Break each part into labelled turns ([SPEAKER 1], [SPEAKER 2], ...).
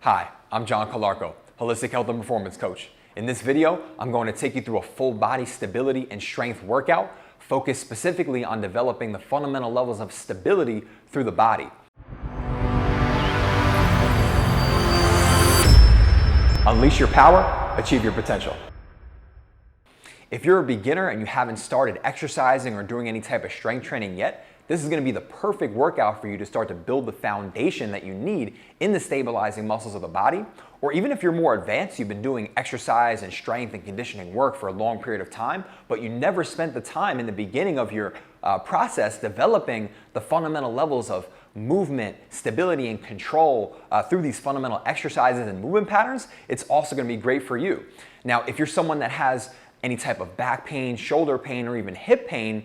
[SPEAKER 1] Hi, I'm John Calarco, Holistic Health and Performance Coach. In this video, I'm going to take you through a full body stability and strength workout focused specifically on developing the fundamental levels of stability through the body. Unleash your power, achieve your potential. If you're a beginner and you haven't started exercising or doing any type of strength training yet, this is going to be the perfect workout for you to start to build the foundation that you need in the stabilizing muscles of the body. Or even if you're more advanced, you've been doing exercise and strength and conditioning work for a long period of time, but you never spent the time in the beginning of your process developing the fundamental levels of movement, stability, and control through these fundamental exercises and movement patterns, it's also going to be great for you. Now, if you're someone that has any type of back pain, shoulder pain, or even hip pain,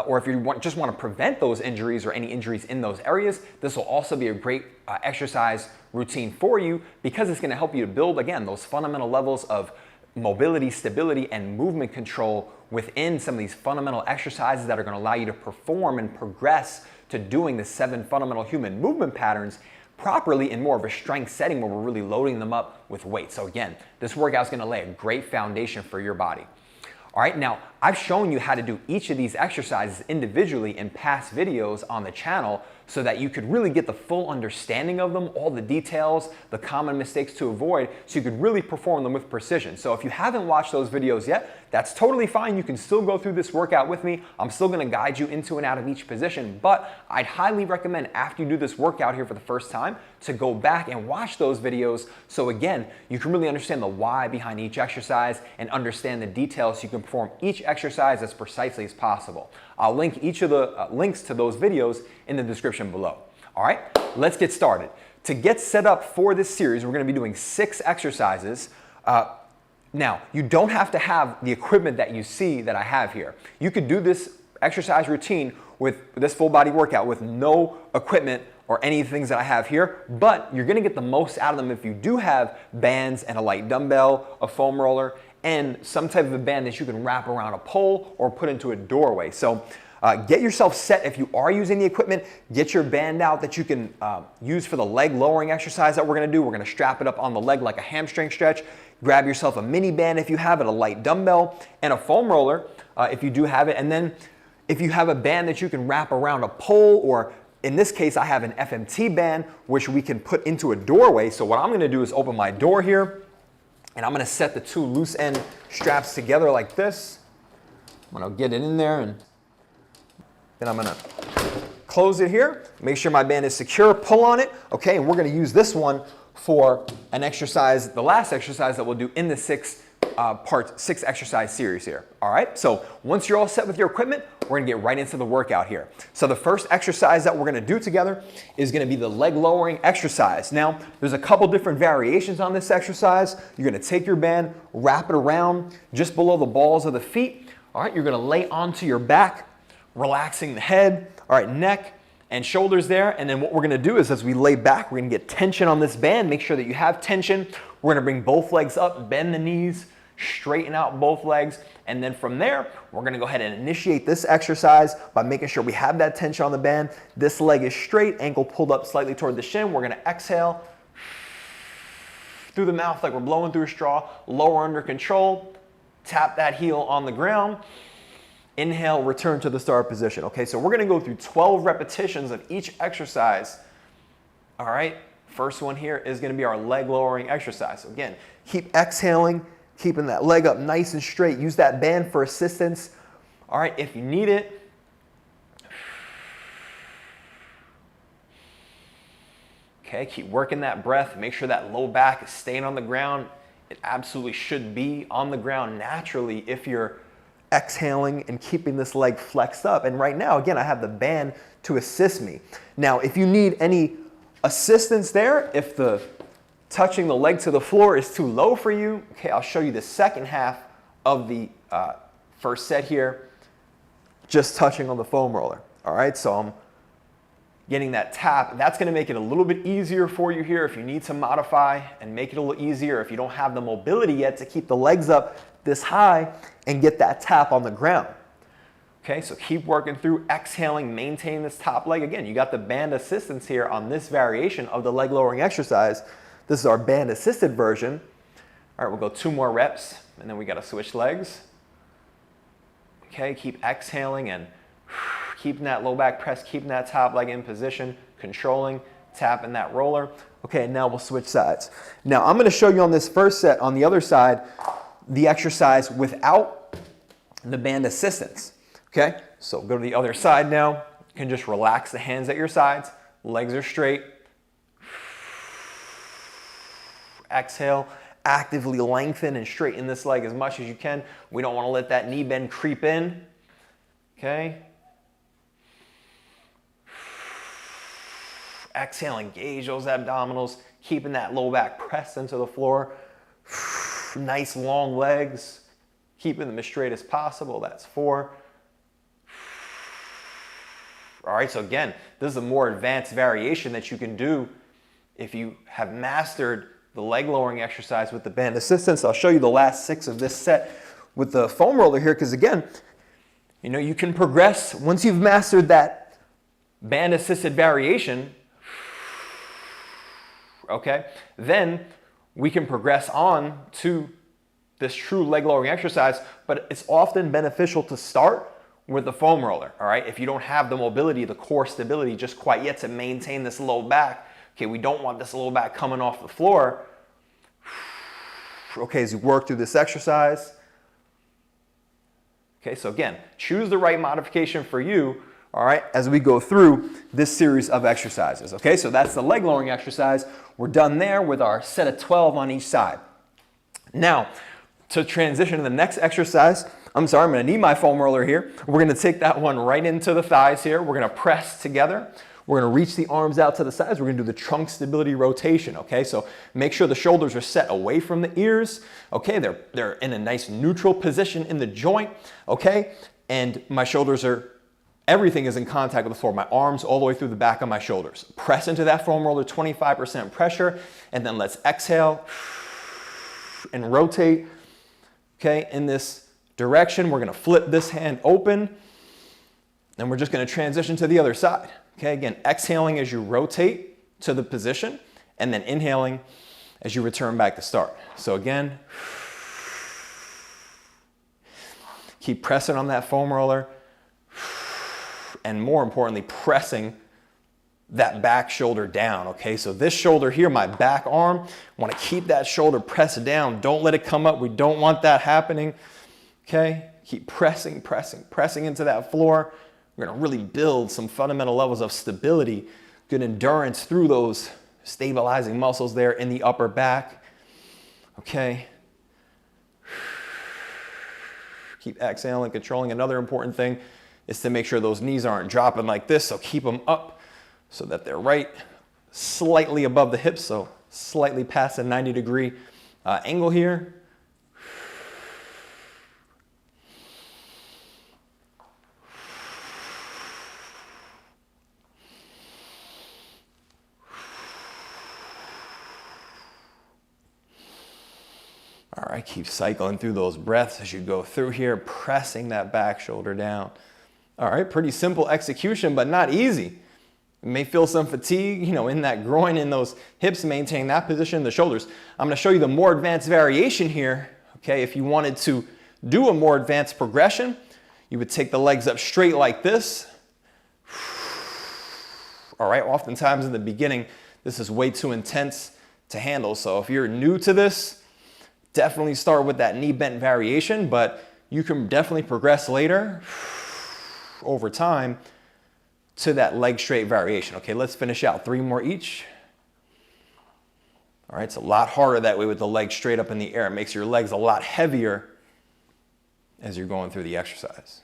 [SPEAKER 1] or if you just want to prevent those injuries or any injuries in those areas, this will also be a great exercise routine for you because it's going to help you to build, again, those fundamental levels of mobility, stability, and movement control within some of these fundamental exercises that are going to allow you to perform and progress to doing the 7 fundamental human movement patterns properly in more of a strength setting where we're really loading them up with weight. So again, this workout is going to lay a great foundation for your body. All right, now I've shown you how to do each of these exercises individually in past videos on the channel so that you could really get the full understanding of them, all the details, the common mistakes to avoid, so you could really perform them with precision. So if you haven't watched those videos yet, that's totally fine. You can still go through this workout with me. I'm still gonna guide you into and out of each position, but I'd highly recommend after you do this workout here for the first time to go back and watch those videos so again, you can really understand the why behind each exercise and understand the details so you can perform each exercise as precisely as possible. I'll link each of the links to those videos in the description below. All right, let's get started. To get set up for this series, we're going to be doing 6 exercises. Now, you don't have to have the equipment that you see that I have here. You could do this exercise routine with this full body workout with no equipment or any things that I have here, but you're going to get the most out of them if you do have bands and a light dumbbell, a foam roller, and some type of a band that you can wrap around a pole or put into a doorway. So get yourself set if you are using the equipment. Get your band out that you can use for the leg lowering exercise that we're going to do. We're going to strap it up on the leg like a hamstring stretch. Grab yourself a mini band if you have it, a light dumbbell, and a foam roller if you do have it. And then if you have a band that you can wrap around a pole, or in this case I have an FMT band which we can put into a doorway. So what I'm going to do is open my door here, and I'm going to set the 2 loose end straps together like this. I'm going to get it in there, and then I'm going to close it here. Make sure my band is secure. Pull on it. Okay, and we're going to use this one for an exercise, the last exercise that we'll do in the 6 exercise series here. All right, so once you're all set with your equipment, we're gonna get right into the workout here. So the first exercise that we're gonna do together is gonna be the leg lowering exercise. Now, there's a couple different variations on this exercise. You're gonna take your band, wrap it around just below the balls of the feet. All right, you're gonna lay onto your back, relaxing the head, all right, neck and shoulders there. And then what we're gonna do is as we lay back, we're gonna get tension on this band. Make sure that you have tension. We're gonna bring both legs up, bend the knees, straighten out both legs, and then from there we're going to go ahead and initiate this exercise by making sure we have that tension on the band. This leg is straight, ankle pulled up slightly toward the shin. We're going to exhale through the mouth like we're blowing through a straw, lower under control, tap that heel on the ground, inhale, return to the start position. Okay, so we're going to go through 12 repetitions of each exercise. All right, first one here is going to be our leg lowering exercise. So again, keep exhaling, keeping that leg up nice and straight. Use that band for assistance. All right, if you need it. Okay, keep working that breath. Make sure that low back is staying on the ground. It absolutely should be on the ground naturally if you're exhaling and keeping this leg flexed up. And right now, again, I have the band to assist me. Now, if you need any assistance there, if the touching the leg to the floor is too low for you, okay, I'll show you the second half of the first set here, just touching on the foam roller. All right, so I'm getting that tap. That's going to make it a little bit easier for you here if you need to modify and make it a little easier if you don't have the mobility yet to keep the legs up this high and get that tap on the ground. Okay, so keep working through, exhaling, maintaining this top leg. Again, you got the band assistance here on this variation of the leg lowering exercise This is our band assisted version. All right, we'll go 2 more reps, and then we gotta switch legs. Okay, keep exhaling and keeping that low back press, keeping that top leg in position, controlling, tapping that roller. Okay, now we'll switch sides. Now I'm gonna show you on this first set, on the other side, the exercise without the band assistance. Okay, so go to the other side now. You can just relax the hands at your sides, legs are straight. Exhale, actively lengthen and straighten this leg as much as you can. We don't want to let that knee bend creep in. Okay. Exhale, engage those abdominals, keeping that low back pressed into the floor. Nice long legs, keeping them as straight as possible. That's 4. All right, so again, this is a more advanced variation that you can do if you have mastered the leg lowering exercise with the band assistance. I'll show you the last 6 of this set with the foam roller here, because again, you know, you can progress once you've mastered that band assisted variation. Okay, then we can progress on to this true leg lowering exercise, but it's often beneficial to start with the foam roller. All right, if you don't have the mobility, the core stability just quite yet to maintain this low back. Okay, we don't want this low back coming off the floor. Okay, as you work through this exercise. Okay, so again, choose the right modification for you, all right, as we go through this series of exercises. Okay, so that's the leg lowering exercise. We're done there with our set of 12 on each side. Now, to transition to the next exercise, I'm going to need my foam roller here. We're going to take that one right into the thighs here. We're going to press together. We're going to reach the arms out to the sides. We're going to do the trunk stability rotation, okay? So make sure the shoulders are set away from the ears, okay? They're in a nice neutral position in the joint, okay? And my shoulders are, everything is in contact with the floor. My arms all the way through the back of my shoulders. Press into that foam roller, 25% pressure, and then let's exhale and rotate, okay? In this direction, we're going to flip this hand open, and we're just going to transition to the other side. Okay, again, exhaling as you rotate to the position, and then inhaling as you return back to start. So again, keep pressing on that foam roller, and more importantly, pressing that back shoulder down, okay? So this shoulder here, my back arm, want to keep that shoulder pressed down. Don't let it come up. We don't want that happening, okay? Keep pressing, pressing, pressing into that floor. We're going to really build some fundamental levels of stability, good endurance through those stabilizing muscles there in the upper back. Okay. Keep exhaling, controlling. Another important thing is to make sure those knees aren't dropping like this, so keep them up so that they're right slightly above the hips, so slightly past a 90-degree angle here. All right, keep cycling through those breaths as you go through here, pressing that back shoulder down. All right, pretty simple execution, but not easy. You may feel some fatigue, you know, in that groin, in those hips, maintain that position, the shoulders. I'm gonna show you the more advanced variation here, okay? If you wanted to do a more advanced progression, you would take the legs up straight like this. All right, oftentimes in the beginning, this is way too intense to handle. So if you're new to this, definitely start with that knee bent variation, but you can definitely progress later over time to that leg straight variation. Okay, let's finish out 3 more each. All right, it's a lot harder that way with the legs straight up in the air. It makes your legs a lot heavier as you're going through the exercise.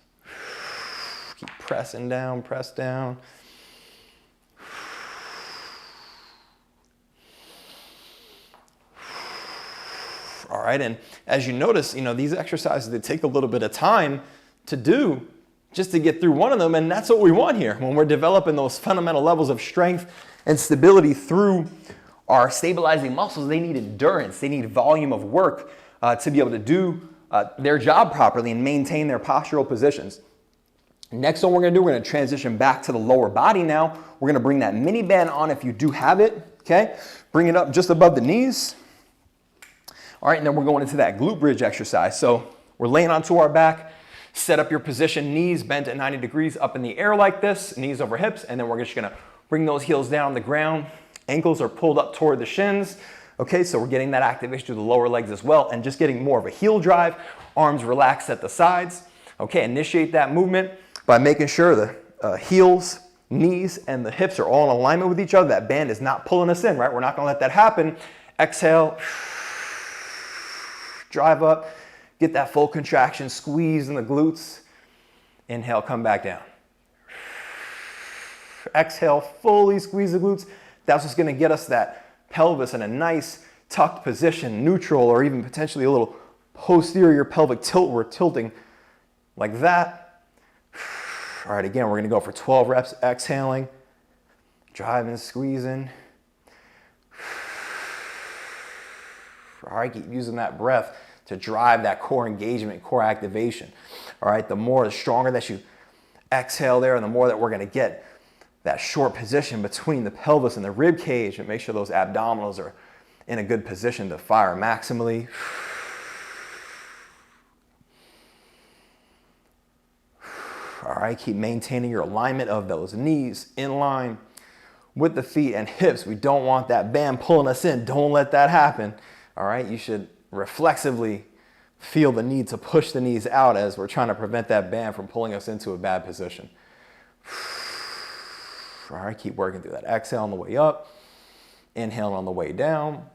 [SPEAKER 1] Keep pressing down, press down. All right, and as you notice, you know, these exercises, they take a little bit of time to do just to get through one of them, and that's what we want here. When we're developing those fundamental levels of strength and stability through our stabilizing muscles, they need endurance, they need volume of work to be able to do their job properly and maintain their postural positions. Next one we're gonna do, we're gonna transition back to the lower body now. We're gonna bring that mini band on if you do have it. okay? Bring it up just above the knees. All right, and then we're going into that glute bridge exercise. So we're laying onto our back, set up your position, knees bent at 90 degrees up in the air like this, knees over hips, and then we're just gonna bring those heels down on the ground. Ankles are pulled up toward the shins. Okay, so we're getting that activation through the lower legs as well and just getting more of a heel drive, arms relaxed at the sides. Okay, initiate that movement by making sure the heels, knees, and the hips are all in alignment with each other. That band is not pulling us in, right? We're not gonna let that happen. Exhale, drive up, get that full contraction, squeeze in the glutes. Inhale, come back down. Exhale, fully squeeze the glutes. That's what's gonna get us that pelvis in a nice tucked position, neutral, or even potentially a little posterior pelvic tilt. We're tilting like that. All right, again, we're gonna go for 12 reps, exhaling, driving, squeezing. All right, keep using that breath to drive that core engagement, core activation. All right, the stronger that you exhale there, and the more that we're gonna get that short position between the pelvis and the rib cage, and make sure those abdominals are in a good position to fire maximally. All right, keep maintaining your alignment of those knees in line with the feet and hips. We don't want that band pulling us in. Don't let that happen. All right, you should reflexively feel the need to push the knees out as we're trying to prevent that band from pulling us into a bad position. All right, keep working through that. Exhale on the way up, inhale on the way down.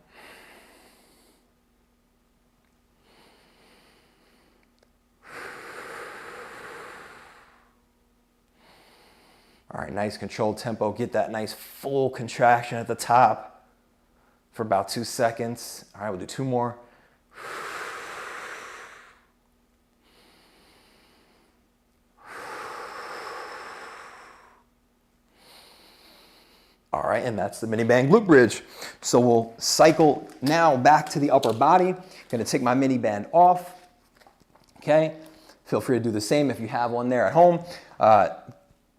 [SPEAKER 1] All right, nice controlled tempo. Get that nice full contraction at the top for about 2 seconds. All right, we'll do 2 more. All right, and that's the mini band glute bridge. So we'll cycle now back to the upper body. Gonna take my mini band off, okay? Feel free to do the same if you have one there at home.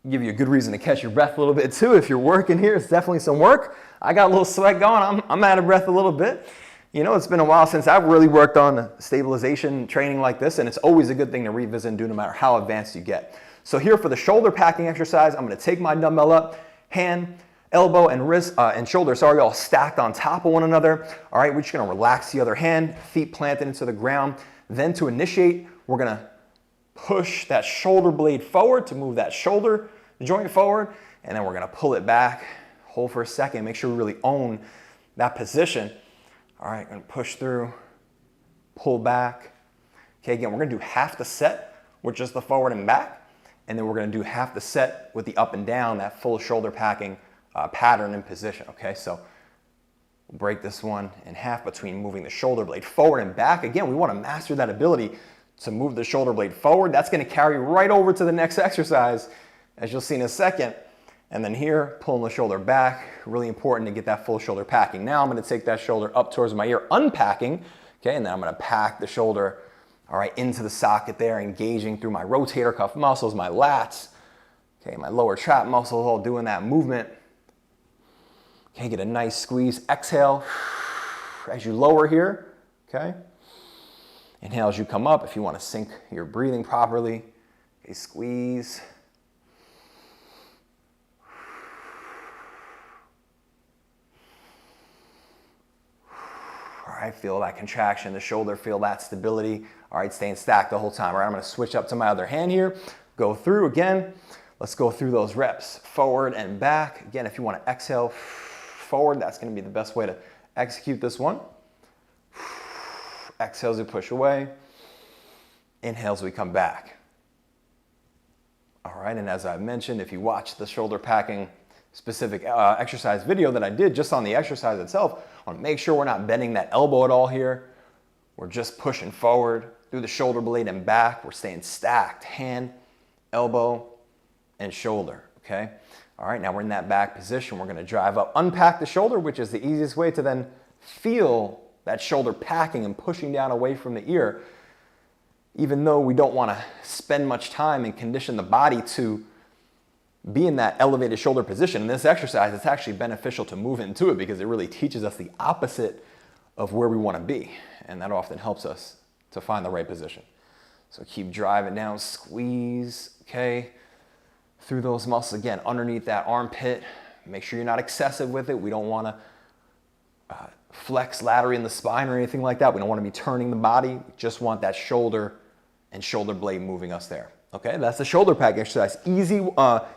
[SPEAKER 1] Give you a good reason to catch your breath a little bit too. If you're working here, it's definitely some work. I got a little sweat going. I'm out of breath a little bit. You know, it's been a while since I've really worked on stabilization training like this, and it's always a good thing to revisit and do no matter how advanced you get. So here for the shoulder packing exercise, I'm gonna take my dumbbell up, hand, elbow and wrist and shoulder, sorry, all stacked on top of one another. All right, we're just gonna relax the other hand, feet planted into the ground. Then to initiate, we're gonna push that shoulder blade forward to move that shoulder joint forward, and then we're gonna pull it back, hold for a second, make sure we really own that position. All right, gonna push through, pull back. Okay, again, we're gonna do half the set with just the forward and back, and then we're gonna do half the set with the up and down, that full shoulder packing pattern and position, okay? So we'll break this one in half between moving the shoulder blade forward and back. Again, we wanna master that ability to move the shoulder blade forward. That's gonna carry right over to the next exercise, as you'll see in a second. And then here, pulling the shoulder back, really important to get that full shoulder packing. Now I'm gonna take that shoulder up towards my ear, unpacking, okay? And then I'm gonna pack the shoulder, all right, into the socket there, engaging through my rotator cuff muscles, my lats, okay, my lower trap muscles, all doing that movement. Okay, get a nice squeeze. Exhale as you lower here, okay? Inhale as you come up if you want to sync your breathing properly. Okay, squeeze. All right, feel that contraction, the shoulder, feel that stability. All right, staying stacked the whole time. All right, I'm gonna switch up to my other hand here. Go through again. Let's go through those reps, forward and back. Again, if you wanna exhale forward, that's gonna be the best way to execute this one. Exhale as we push away. Inhale as we come back. All right, and as I mentioned, if you watch the shoulder packing specific exercise video that I did just on the exercise itself, I wanna make sure we're not bending that elbow at all here. We're just pushing forward through the shoulder blade and back. We're staying stacked, hand, elbow, and shoulder, okay? All right, now we're in that back position. We're gonna drive up, unpack the shoulder, which is the easiest way to then feel that shoulder packing and pushing down away from the ear. Even though we don't wanna spend much time and condition the body to be in that elevated shoulder position. In this exercise, it's actually beneficial to move into it because it really teaches us the opposite of where we want to be. And that often helps us to find the right position. So keep driving down, squeeze, okay, through those muscles. Again, underneath that armpit. Make sure you're not excessive with it. We don't want to flex laterally in the spine or anything like that. We don't want to be turning the body. We just want that shoulder and shoulder blade moving us there. Okay, that's the shoulder pack exercise. Easy,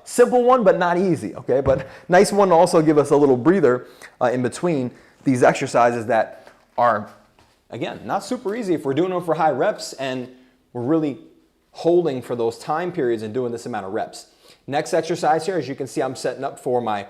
[SPEAKER 1] simple one, but not easy. Okay, but nice one to also give us a little breather in between these exercises that are, again, not super easy if we're doing them for high reps and we're really holding for those time periods and doing this amount of reps. Next exercise here, as you can see, I'm setting up for my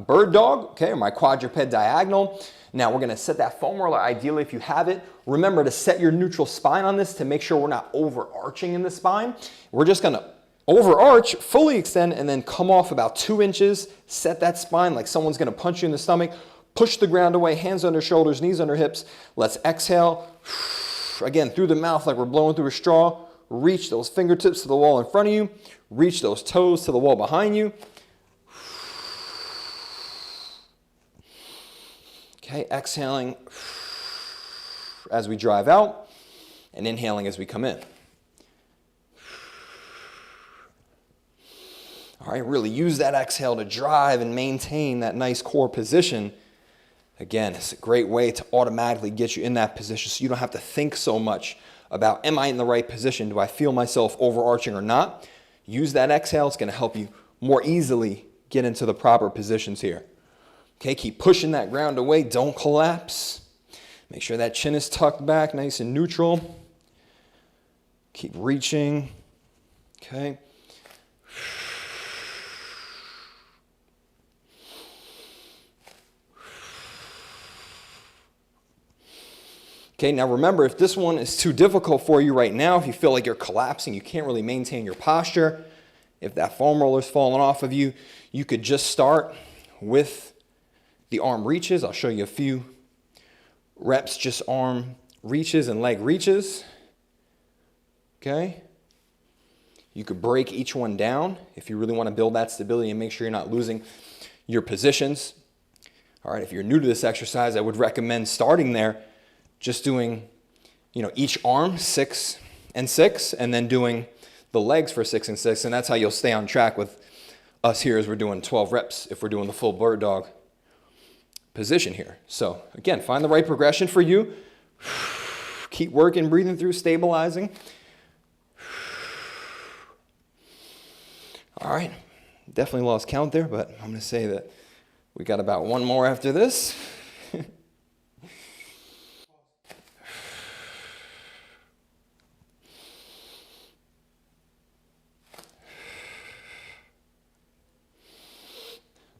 [SPEAKER 1] bird dog, okay, or my quadruped diagonal. Now we're gonna set that foam roller, ideally if you have it. Remember to set your neutral spine on this to make sure we're not overarching in the spine. We're just gonna overarch, fully extend, and then come off about 2 inches, set that spine like someone's gonna punch you in the stomach, push the ground away, hands under shoulders, knees under hips. Let's exhale, again, through the mouth like we're blowing through a straw. Reach those fingertips to the wall in front of you. Reach those toes to the wall behind you. Okay, exhaling as we drive out and inhaling as we come in. All right, really use that exhale to drive and maintain that nice core position. Again, it's a great way to automatically get you in that position so you don't have to think so much about, am I in the right position? Do I feel myself overarching or not? Use that exhale. It's going to help you more easily get into the proper positions here. Okay, keep pushing that ground away. Don't collapse. Make sure that chin is tucked back, nice and neutral. Keep reaching. Okay. Okay, now remember, if this one is too difficult for you right now, if you feel like you're collapsing, you can't really maintain your posture, if that foam roller is falling off of you, you could just start with the arm reaches. I'll show you a few reps, just arm reaches and leg reaches. Okay. You could break each one down if you really want to build that stability and make sure you're not losing your positions. All right, if you're new to this exercise, I would recommend starting there, just doing, each arm 6 and 6, and then doing the legs for 6 and 6, and that's how you'll stay on track with us here as we're doing 12 reps if we're doing the full bird dog position here. So again, find the right progression for you. Keep working, breathing through, stabilizing. All right, definitely lost count there, but I'm going to say that we got about one more after this.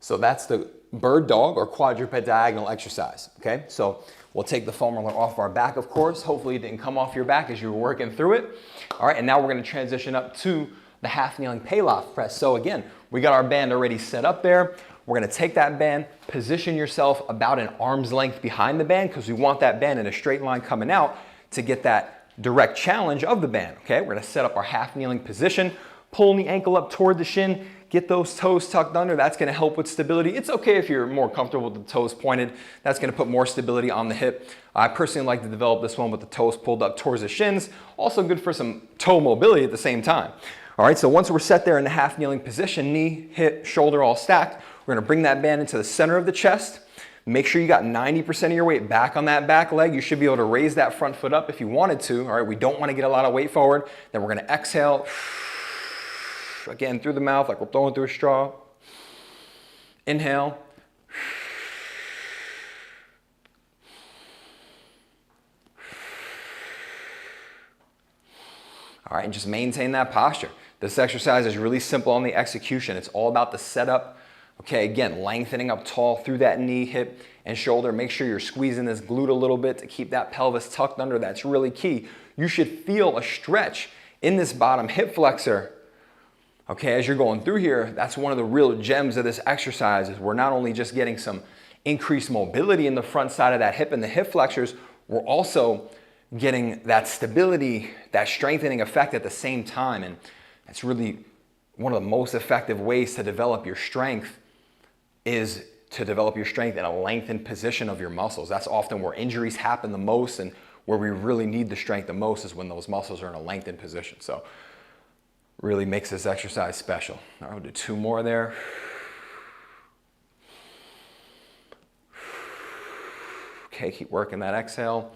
[SPEAKER 1] So that's the bird dog or quadruped diagonal exercise, okay? So we'll take the foam roller off our back, of course. Hopefully it didn't come off your back as you were working through it. All right, and now we're gonna transition up to the half kneeling Pallof press. So again, we got our band already set up there. We're gonna take that band, position yourself about an arm's length behind the band because we want that band in a straight line coming out to get that direct challenge of the band, okay? We're gonna set up our half kneeling position, pulling the ankle up toward the shin, get those toes tucked under. That's gonna help with stability. It's okay if you're more comfortable with the toes pointed. That's gonna put more stability on the hip. I personally like to develop this one with the toes pulled up towards the shins. Also good for some toe mobility at the same time. All right, so once we're set there in the half kneeling position, knee, hip, shoulder all stacked, we're gonna bring that band into the center of the chest. Make sure you got 90% of your weight back on that back leg. You should be able to raise that front foot up if you wanted to. All right, we don't wanna get a lot of weight forward. Then we're gonna exhale. Again, through the mouth, like we're throwing through a straw. Inhale. All right, and just maintain that posture. This exercise is really simple on the execution. It's all about the setup. Okay, again, lengthening up tall through that knee, hip, and shoulder. Make sure you're squeezing this glute a little bit to keep that pelvis tucked under. That's really key. You should feel a stretch in this bottom hip flexor. Okay, as you're going through here, that's one of the real gems of this exercise is we're not only just getting some increased mobility in the front side of that hip and the hip flexors, we're also getting that stability, that strengthening effect at the same time. And that's really one of the most effective ways to develop your strength is to develop your strength in a lengthened position of your muscles. That's often where injuries happen the most, and where we really need the strength the most is when those muscles are in a lengthened position. So really makes this exercise special. All right, we'll do 2 more there. Okay, keep working that exhale.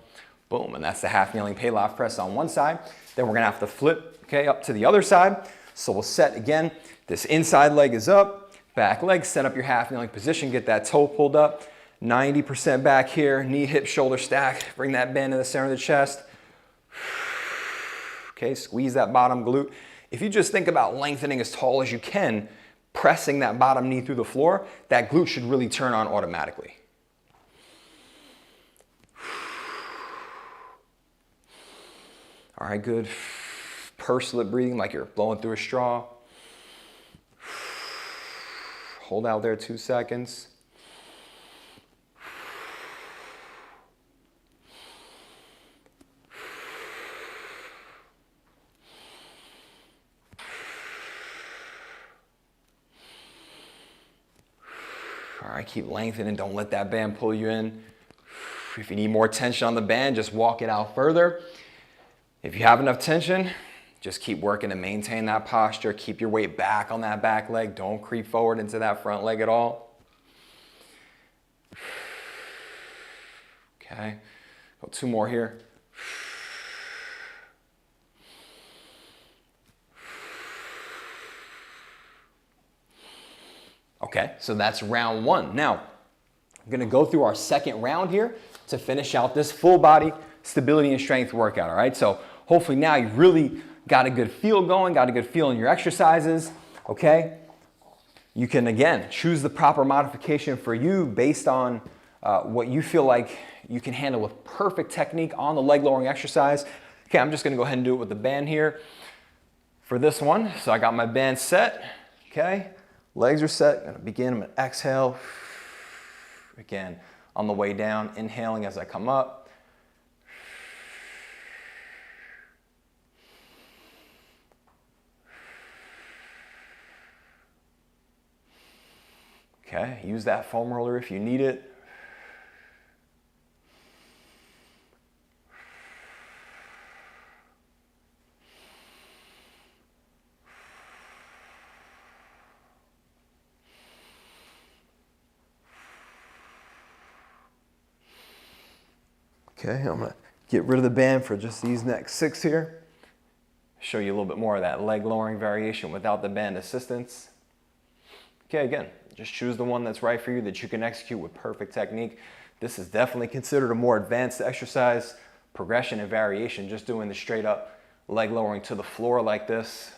[SPEAKER 1] Boom, and that's the half kneeling Pallof press on one side. Then we're gonna have to flip, okay, up to the other side. So we'll set again, this inside leg is up, back leg, set up your half kneeling position, get that toe pulled up, 90% back here, knee, hip, shoulder stack, bring that bend to the center of the chest. Okay, squeeze that bottom glute. If you just think about lengthening as tall as you can, pressing that bottom knee through the floor, that glute should really turn on automatically. All right, good. Pursed lip breathing like you're blowing through a straw. Hold out there 2 seconds. All right, keep lengthening. Don't let that band pull you in. If you need more tension on the band, just walk it out further. If you have enough tension, just keep working to maintain that posture. Keep your weight back on that back leg. Don't creep forward into that front leg at all. Okay, go 2 more here. Okay, so that's round 1. Now, I'm gonna go through our second round here to finish out this full body stability and strength workout, all right? So hopefully now you've really got a good feel going, got a good feel in your exercises, okay? You can, again, choose the proper modification for you based on what you feel like you can handle with perfect technique on the leg lowering exercise. Okay, I'm just gonna go ahead and do it with the band here for this one. So I got my band set, okay? Legs are set, I'm gonna begin, I'm gonna exhale. Again, on the way down, inhaling as I come up. Okay, use that foam roller if you need it. Okay, I'm gonna get rid of the band for just these next 6 here. Show you a little bit more of that leg lowering variation without the band assistance. Okay, again, just choose the one that's right for you that you can execute with perfect technique. This is definitely considered a more advanced exercise, progression and variation, just doing the straight up leg lowering to the floor like this.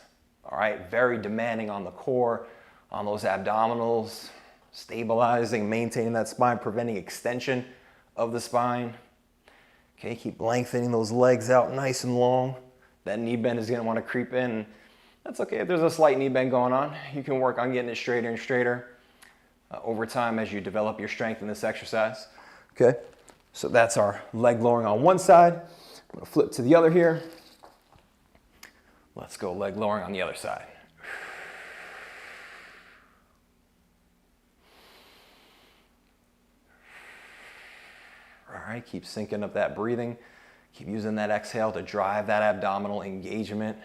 [SPEAKER 1] All right, very demanding on the core, on those abdominals, stabilizing, maintaining that spine, preventing extension of the spine. Okay, keep lengthening those legs out nice and long. That knee bend is gonna wanna creep in. That's okay if there's a slight knee bend going on. You can work on getting it straighter and straighter over time as you develop your strength in this exercise. Okay, so that's our leg lowering on one side. I'm gonna flip to the other here. Let's go leg lowering on the other side. All right, keep syncing up that breathing. Keep using that exhale to drive that abdominal engagement.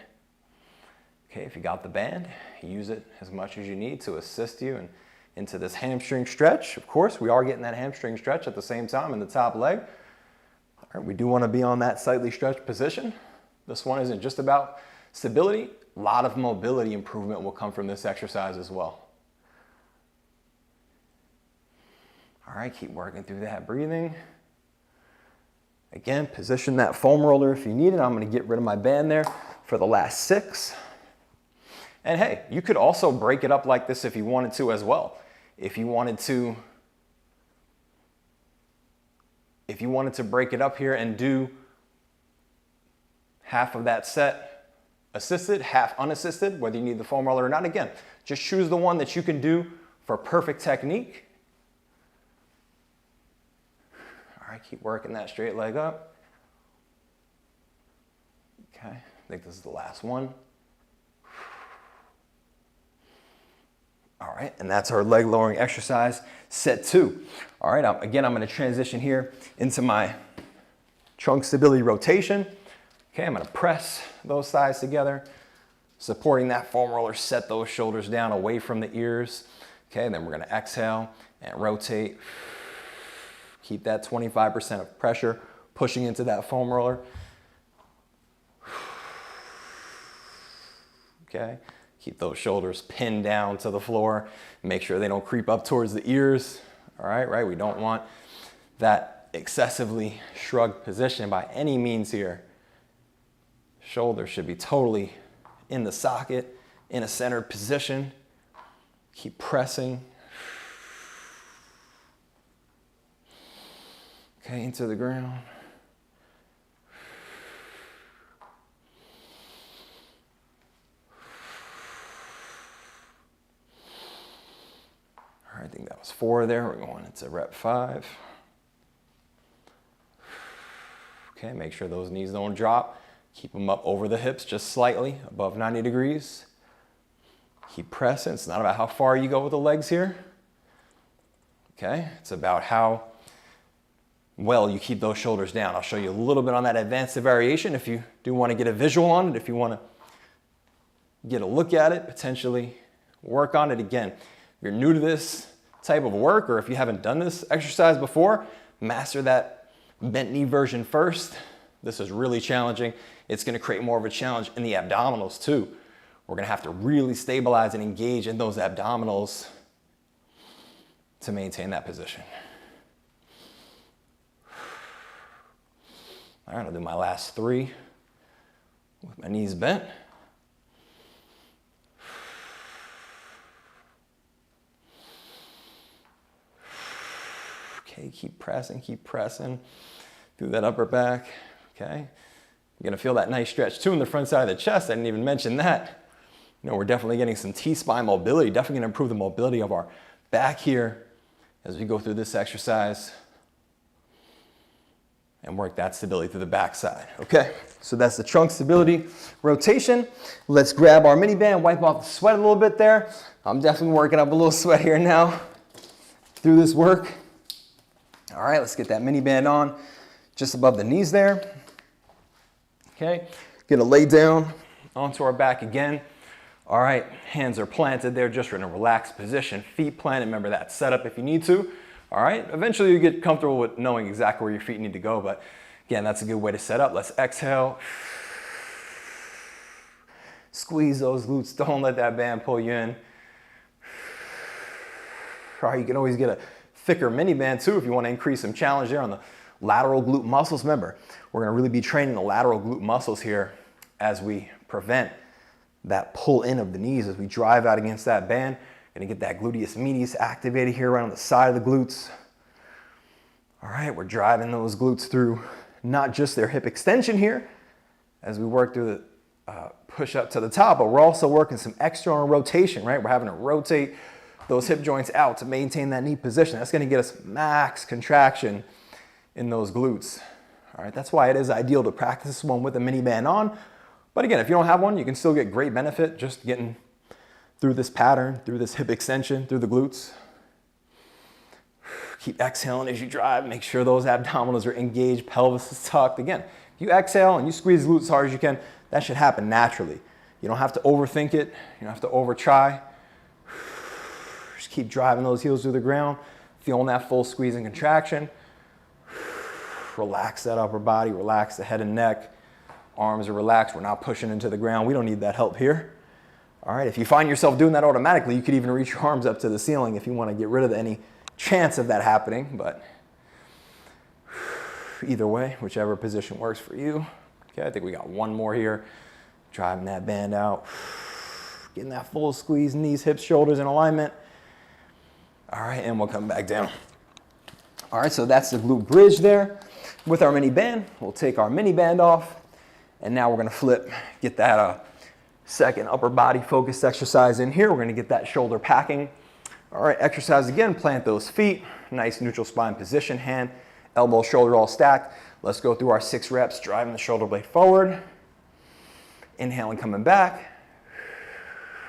[SPEAKER 1] Okay, if you got the band, use it as much as you need to assist you and into this hamstring stretch. Of course, we are getting that hamstring stretch at the same time in the top leg. All right, we do want to be on that slightly stretched position. This one isn't just about stability. A lot of mobility improvement will come from this exercise as well. All right, keep working through that breathing. Again, position that foam roller if you need it. I'm going to get rid of my band there for the last 6. And hey, you could also break it up like this if you wanted to as well. If you wanted to break it up here and do half of that set assisted, half unassisted, whether you need the foam roller or not, again, just choose the one that you can do for perfect technique. All right, keep working that straight leg up. Okay, I think this is the last one. All right, and that's our leg lowering exercise, set 2. All right, again, I'm gonna transition here into my trunk stability rotation. Okay, I'm gonna press those thighs together, supporting that foam roller, set those shoulders down away from the ears. Okay, then we're gonna exhale and rotate. Keep that 25% of pressure pushing into that foam roller. Okay, keep those shoulders pinned down to the floor. Make sure they don't creep up towards the ears. All right, right? We don't want that excessively shrugged position by any means here. Shoulders should be totally in the socket, in a centered position. Keep pressing. Okay, into the ground. All right, I think that was 4 there. We're going into rep 5. Okay, make sure those knees don't drop. Keep them up over the hips, just slightly above 90 degrees. Keep pressing. It's not about how far you go with the legs here. Okay, it's about how well you keep those shoulders down. I'll show you a little bit on that advanced variation if you do want to get a visual on it, if you want to get a look at it, potentially work on it. Again, if you're new to this type of work, or if you haven't done this exercise before, master that bent knee version first. This is really challenging. It's going to create more of a challenge in the abdominals too. We're going to have to really stabilize and engage in those abdominals to maintain that position. All right, I'll do my last 3 with my knees bent. Okay, keep pressing through that upper back. Okay, you're gonna feel that nice stretch too in the front side of the chest. I didn't even mention that. You know, we're definitely getting some T-spine mobility, definitely gonna improve the mobility of our back here as we go through this exercise and work that stability through the back side. Okay, so that's the trunk stability rotation. Let's grab our mini band, wipe off the sweat a little bit there. I'm definitely working up a little sweat here now through this work. All right, let's get that mini band on just above the knees there. Okay, gonna lay down onto our back again. All right, hands are planted there, just in a relaxed position. Feet planted, remember that setup if you need to. All right, eventually you get comfortable with knowing exactly where your feet need to go, but again, that's a good way to set up. Let's exhale. Squeeze those glutes, don't let that band pull you in. All right, you can always get a thicker mini band too if you want to increase some challenge there on the lateral glute muscles. Remember, we're going to really be training the lateral glute muscles here as we prevent that pull in of the knees as we drive out against that band. Going to get that gluteus medius activated here right on the side of the glutes. All right, we're driving those glutes through not just their hip extension here as we work through the push up to the top, but we're also working some external rotation, right? We're having to rotate those hip joints out to maintain that knee position. That's going to get us max contraction in those glutes. All right, that's why it is ideal to practice this one with a mini band on. But again, if you don't have one, you can still get great benefit just getting through this pattern, through this hip extension, through the glutes. Keep exhaling as you drive. Make sure those abdominals are engaged, pelvis is tucked. Again, if you exhale and you squeeze the glutes as hard as you can, that should happen naturally. You don't have to overthink it. You don't have to over try. Just keep driving those heels through the ground, feeling that full squeeze and contraction. Relax that upper body, relax the head and neck. Arms are relaxed, we're not pushing into the ground. We don't need that help here. All right, if you find yourself doing that automatically, you could even reach your arms up to the ceiling if you want to get rid of any chance of that happening, but either way, whichever position works for you. Okay, I think we got one more here. Driving that band out. Getting that full squeeze, knees, hips, shoulders in alignment. All right, and we'll come back down. All right, so that's the glute bridge there with our mini band. We'll take our mini band off, and now we're gonna flip, get that second upper body focused exercise in here. We're gonna get that shoulder packing. All right, exercise again, plant those feet, nice neutral spine position, hand, elbow, shoulder all stacked. Let's go through our 6 reps, driving the shoulder blade forward. Inhaling, coming back.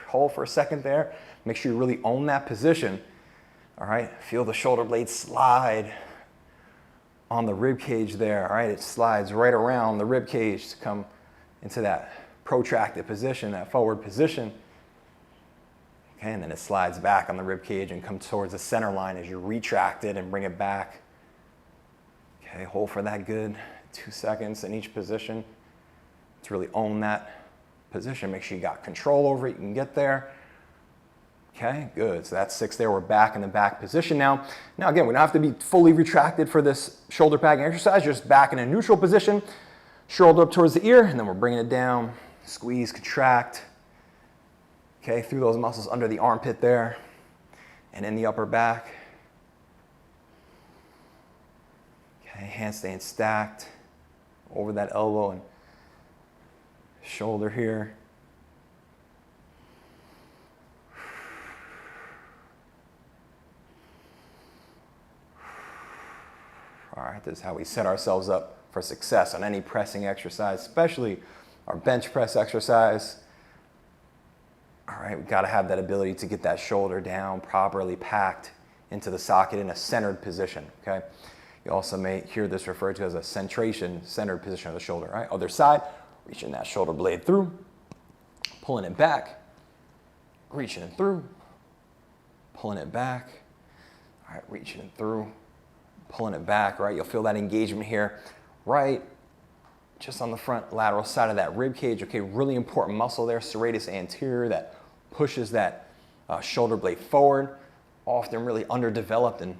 [SPEAKER 1] Hold for a second there. Make sure you really own that position. All right, feel the shoulder blade slide on the rib cage there. All right, it slides right around the rib cage to come into that protracted position, that forward position. Okay, and then it slides back on the rib cage and comes towards the center line as you retract it and bring it back. Okay, hold for that good 2 seconds in each position. To really own that position. Make sure you got control over it. You can get there. Okay, good. So that's 6 there. We're back in the back position now. Now again, we don't have to be fully retracted for this shoulder packing exercise. Just back in a neutral position. Shoulder up towards the ear, and then we're bringing it down. Squeeze, contract. Okay, through those muscles under the armpit there and in the upper back. Okay, hands staying stacked over that elbow and shoulder here. All right, this is how we set ourselves up for success on any pressing exercise, especially our bench press exercise. All right, we've got to have that ability to get that shoulder down, properly packed into the socket in a centered position, okay? You also may hear this referred to as a centration, centered position of the shoulder, right? Other side, reaching that shoulder blade through, pulling it back, reaching it through, pulling it back. All right, reaching it through, pulling it back, right? You'll feel that engagement here, right? Just on the front lateral side of that rib cage. Okay, really important muscle there, serratus anterior, that pushes that shoulder blade forward. Often really underdeveloped and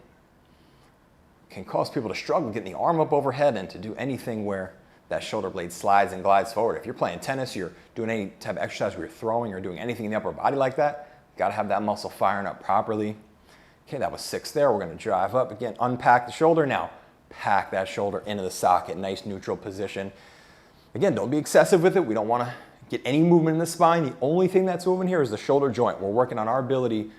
[SPEAKER 1] can cause people to struggle getting the arm up overhead and to do anything where that shoulder blade slides and glides forward. If you're playing tennis, you're doing any type of exercise where you're throwing or doing anything in the upper body like that, got to have that muscle firing up properly. Okay, that was 6 there. We're going to drive up again, unpack the shoulder. Now, pack that shoulder into the socket, nice neutral position. Again, don't be excessive with it. We don't want to get any movement in the spine. The only thing that's moving here is the shoulder joint. We're working on our ability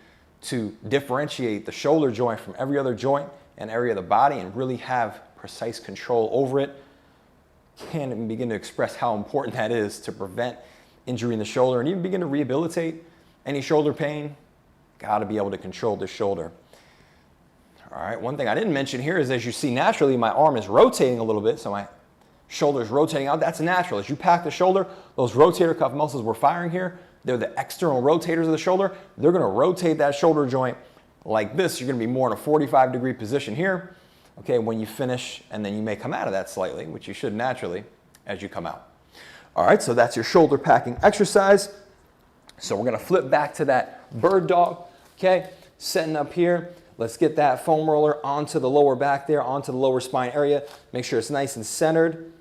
[SPEAKER 1] to differentiate the shoulder joint from every other joint and area of the body and really have precise control over it. Can't even begin to express how important that is to prevent injury in the shoulder and even begin to rehabilitate any shoulder pain. Got to be able to control the shoulder. All right, one thing I didn't mention here is, as you see naturally, my arm is rotating a little bit, so my shoulder is rotating out. That's natural. As you pack the shoulder, those rotator cuff muscles we're firing here, they're the external rotators of the shoulder. They're going to rotate that shoulder joint like this. You're going to be more in a 45-degree position here. Okay, when you finish, and then you may come out of that slightly, which you should naturally as you come out. All right, so that's your shoulder packing exercise. So we're going to flip back to that bird dog. Okay, setting up here. Let's get that foam roller onto the lower back there, onto the lower spine area. Make sure it's nice and centered.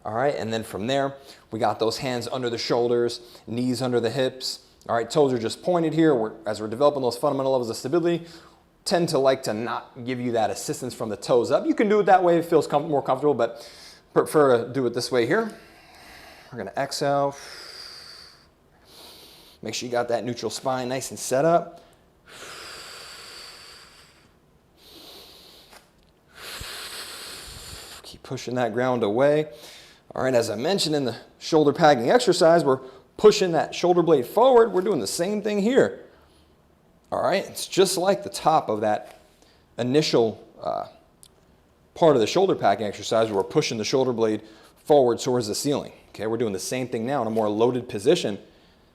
[SPEAKER 1] All right, and then from there, we got those hands under the shoulders, knees under the hips. All right, toes are just pointed here. As we're developing those fundamental levels of stability, tend to like to not give you that assistance from the toes up. You can do it that way if it feels more comfortable, but prefer to do it this way here. We're gonna exhale. Make sure you got that neutral spine nice and set up. Keep pushing that ground away. All right, as I mentioned in the shoulder packing exercise, we're pushing that shoulder blade forward. We're doing the same thing here. All right, it's just like the top of that initial part of the shoulder packing exercise where we're pushing the shoulder blade forward towards the ceiling. Okay, we're doing the same thing now in a more loaded position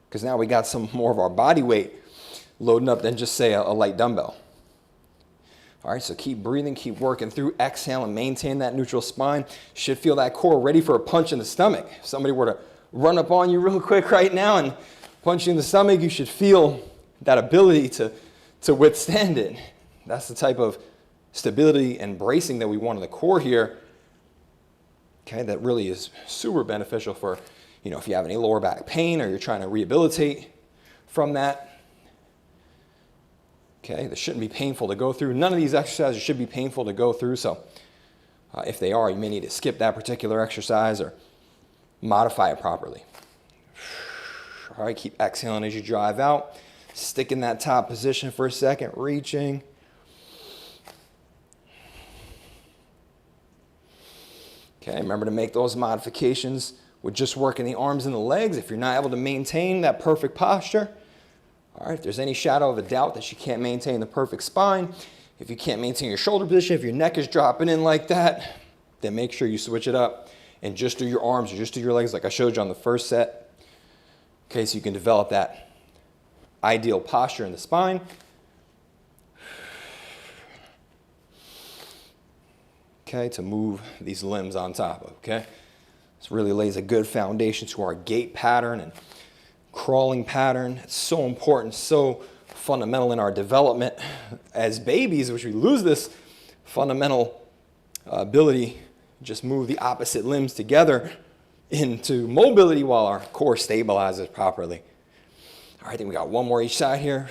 [SPEAKER 1] because now we got some more of our body weight loading up than just say a light dumbbell. All right, so keep breathing, keep working through. Exhale and maintain that neutral spine. Should feel that core ready for a punch in the stomach. If somebody were to run up on you real quick right now and punch you in the stomach, you should feel that ability to withstand it. That's the type of stability and bracing that we want in the core here. Okay, that really is super beneficial for, if you have any lower back pain or you're trying to rehabilitate from that. Okay, this shouldn't be painful to go through. None of these exercises should be painful to go through. So if they are, you may need to skip that particular exercise or modify it properly. All right, keep exhaling as you drive out. Stick in that top position for a second, reaching. Okay, remember to make those modifications with just working the arms and the legs. If you're not able to maintain that perfect posture, All right, if there's any shadow of a doubt that you can't maintain the perfect spine, if you can't maintain your shoulder position, if your neck is dropping in like that, then make sure you switch it up and just do your arms or just do your legs like I showed you on the first set. Okay, so you can develop that ideal posture in the spine. Okay, to move these limbs on top of, okay? This really lays a good foundation to our gait pattern and crawling pattern. It's so important, so fundamental in our development as babies, which we lose this fundamental ability to just move the opposite limbs together into mobility while our core stabilizes properly. All right, I think we got one more each side here.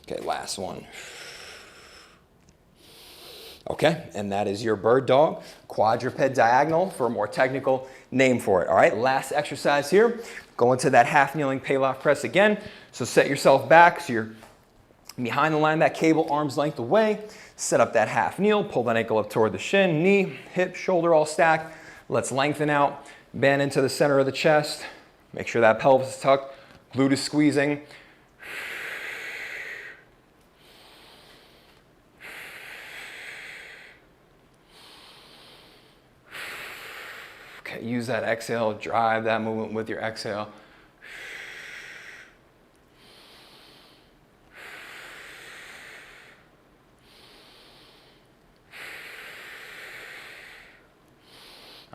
[SPEAKER 1] Okay, last one. Okay, and that is your bird dog, quadruped diagonal for a more technical name for it. All right, last exercise here. Go into that half kneeling Pallof press again. So set yourself back so you're behind the line of that cable, arms length away. Set up that half kneel, pull that ankle up toward the shin, knee, hip, shoulder all stacked. Let's lengthen out, bend into the center of the chest. Make sure that pelvis is tucked, glute is squeezing. Okay, use that exhale, drive that movement with your exhale.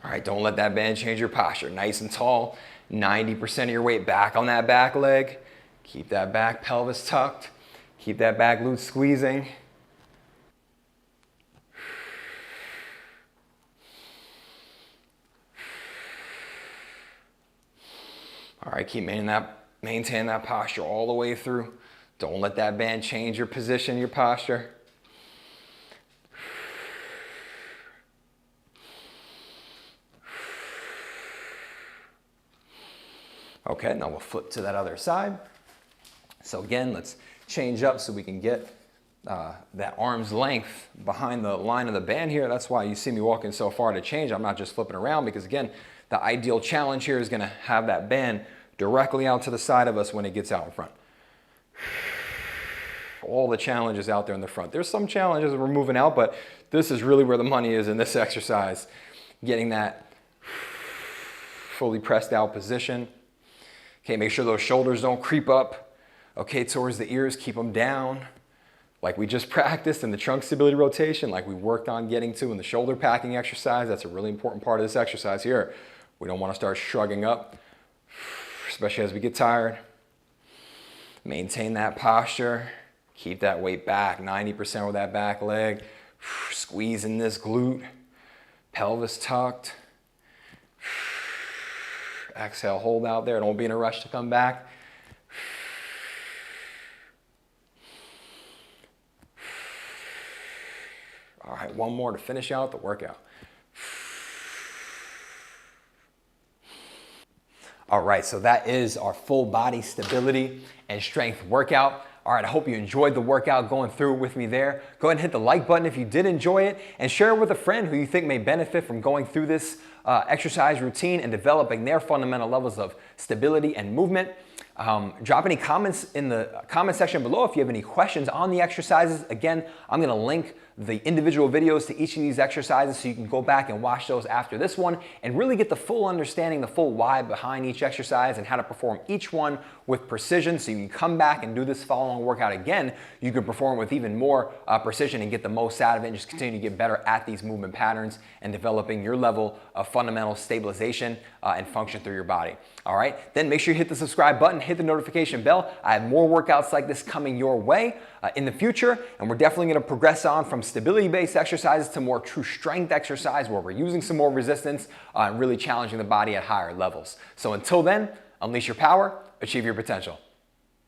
[SPEAKER 1] All right, don't let that band change your posture. Nice and tall, 90% of your weight back on that back leg. Keep that back pelvis tucked. Keep that back glute squeezing. All right, keep maintain that posture all the way through. Don't let that band change your position, your posture. Okay, now we'll flip to that other side. So again, let's change up so we can get that arm's length behind the line of the band here. That's why you see me walking so far to change. I'm not just flipping around because again, the ideal challenge here is gonna have that band directly out to the side of us when it gets out in front. All the challenges out there in the front. There's some challenges we're moving out, but this is really where the money is in this exercise. Getting that fully pressed out position. Okay, make sure those shoulders don't creep up. Okay, towards the ears, keep them down. Like we just practiced in the trunk stability rotation, like we worked on getting to in the shoulder packing exercise. That's a really important part of this exercise here. We don't want to start shrugging up, especially as we get tired. Maintain that posture. Keep that weight back, 90% with that back leg. Squeezing this glute, pelvis tucked. Exhale, hold out there. Don't be in a rush to come back. All right, one more to finish out the workout. All right, so that is our full body stability and strength workout. All right, I hope you enjoyed the workout going through it with me there. Go ahead and hit the like button if you did enjoy it and share it with a friend who you think may benefit from going through this exercise routine and developing their fundamental levels of stability and movement. Drop any comments in the comment section below if you have any questions on the exercises. Again, I'm gonna link the individual videos to each of these exercises so you can go back and watch those after this one and really get the full understanding, the full why behind each exercise and how to perform each one with precision so you can come back and do this follow-along workout again. You can perform with even more precision and get the most out of it and just continue to get better at these movement patterns and developing your level of fundamental stabilization and function through your body. All right, then make sure you hit the subscribe button, hit the notification bell. I have more workouts like this coming your way in the future, and we're definitely gonna progress on from stability-based exercises to more true strength exercise where we're using some more resistance and really challenging the body at higher levels. So until then, unleash your power, achieve your potential.